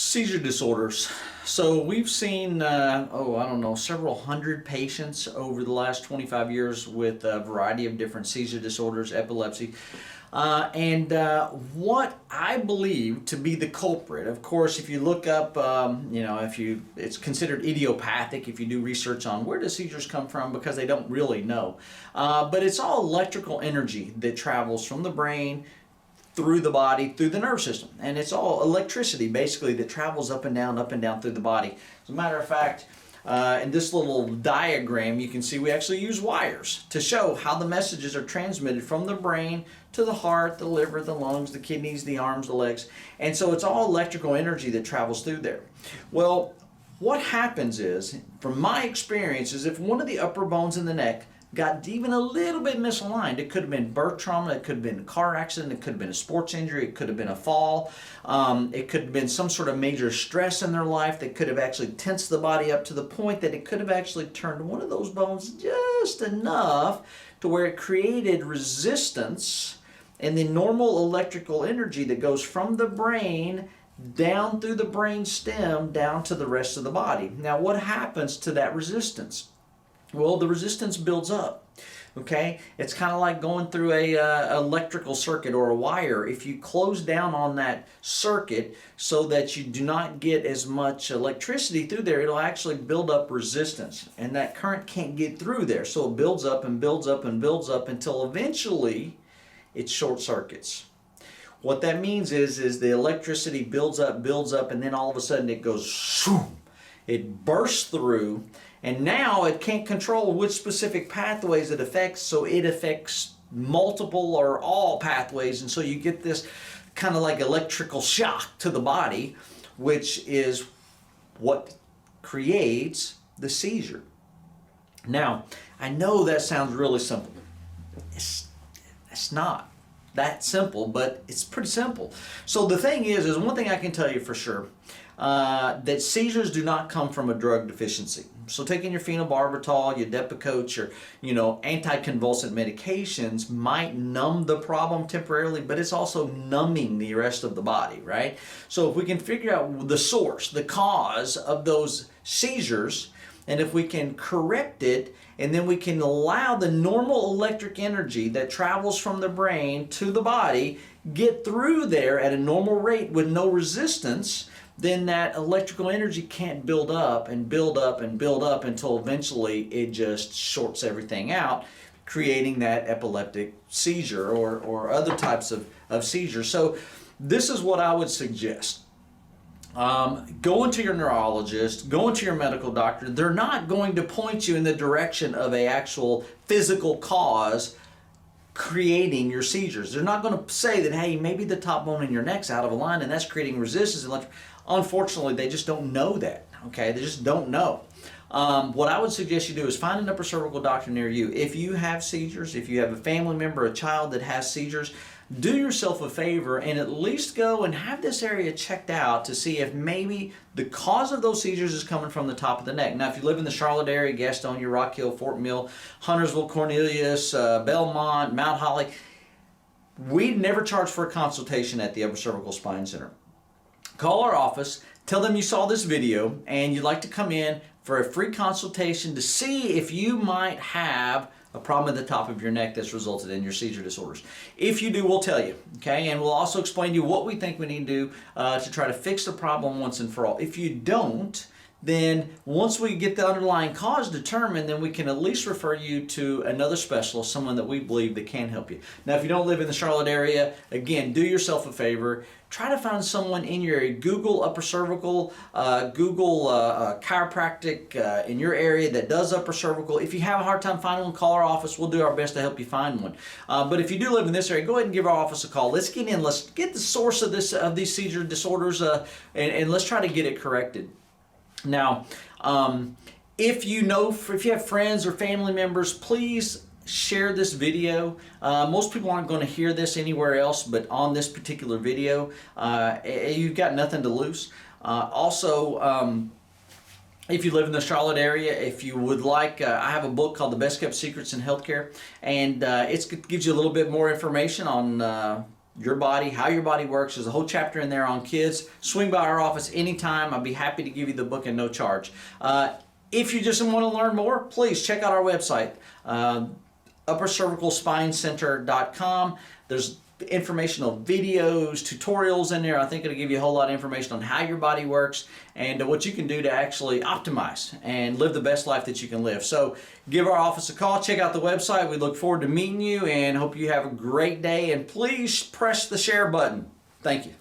Seizure disorders. So we've seen, I don't know, several hundred patients over the last 25 years with a variety of different seizure disorders, epilepsy. What I believe to be the culprit, of course, if you look up, it's considered idiopathic if you do research on where do seizures come from, because they don't really know. But it's all electrical energy that travels from the brain through the body, through the nerve system. And it's all electricity, basically, that travels up and down through the body. As a matter of fact, in this little diagram, you can see we actually use wires to show how the messages are transmitted from the brain to the heart, the liver, the lungs, the kidneys, the arms, the legs. And so it's all electrical energy that travels through there. Well, what happens is, from my experience, is if one of the upper bones in the neck got even a little bit misaligned. It could have been birth trauma, it could have been a car accident, it could have been a sports injury, it could have been a fall, it could have been some sort of major stress in their life that could have actually tensed the body up to the point that it could have actually turned one of those bones just enough to where it created resistance and the normal electrical energy that goes from the brain down through the brain stem down to the rest of the body. Now, what happens to that resistance? Well, the resistance builds up. Okay, it's kind of like going through a electrical circuit or a wire. If you close down on that circuit so that you do not get as much electricity through there, it'll actually build up resistance, and that current can't get through there. So it builds up and builds up and builds up until eventually it short circuits. What that means is the electricity builds up, and then all of a sudden it goes shoom. It bursts through, and now it can't control which specific pathways it affects, so it affects multiple or all pathways, and so you get this kind of like electrical shock to the body, which is what creates the seizure. Now, I know that sounds really simple. It's not that simple, but it's pretty simple. So the thing is one thing I can tell you for sure, that seizures do not come from a drug deficiency. So taking your phenobarbital, your Depakote, your anticonvulsant medications might numb the problem temporarily, but it's also numbing the rest of the body, right? So if we can figure out the source, the cause of those seizures, and if we can correct it, and then we can allow the normal electric energy that travels from the brain to the body get through there at a normal rate with no resistance, then that electrical energy can't build up and build up and build up until eventually it just shorts everything out, creating that epileptic seizure or other types of seizures. So this is what I would suggest. Go into your neurologist, go into your medical doctor. They're not going to point you in the direction of an actual physical cause creating your seizures. They're not going to say that, hey, maybe the top bone in your neck's out of line and that's creating resistance. Unfortunately, they just don't know that. Okay, they just don't know. What I would suggest you do is find an upper cervical doctor near you. If you have seizures, if you have a family member, a child that has seizures, do yourself a favor and at least go and have this area checked out to see if maybe the cause of those seizures is coming from the top of the neck. Now, if you live in the Charlotte area, Gastonia, Rock Hill, Fort Mill, Huntersville, Cornelius, Belmont, Mount Holly, we never charge for a consultation at the Upper Cervical Spine Center. Call our office, tell them you saw this video and you'd like to come in for a free consultation to see if you might have a problem at the top of your neck that's resulted in your seizure disorders. If you do, we'll tell you, okay? And we'll also explain to you what we think we need to do to try to fix the problem once and for all. If you don't, then once we get the underlying cause determined, then we can at least refer you to another specialist, someone that we believe that can help you. Now, if you don't live in the Charlotte area, again, do yourself a favor. Try to find someone in your area. Google upper cervical, Google chiropractic in your area that does upper cervical. If you have a hard time finding one, call our office. We'll do our best to help you find one. But if you do live in this area, go ahead and give our office a call. Let's get in. Let's get the source of these seizure disorders, and let's try to get it corrected. Now, if you have friends or family members, please share this video. Most people aren't going to hear this anywhere else but on this particular video. You've got nothing to lose. Also, if you live in the Charlotte area, if you would like, I have a book called The Best Kept Secrets in Healthcare, and it gives you a little bit more information on your body, how your body works. There's a whole chapter in there on kids. Swing by our office anytime. I'd be happy to give you the book at no charge. If you just want to learn more, please check out our website, uppercervicalspinecenter.com. There's informational videos, tutorials in there. I think it'll give you a whole lot of information on how your body works and what you can do to actually optimize and live the best life that you can live. So give our office a call, check out the website. We look forward to meeting you and hope you have a great day, and please press the share button. Thank you.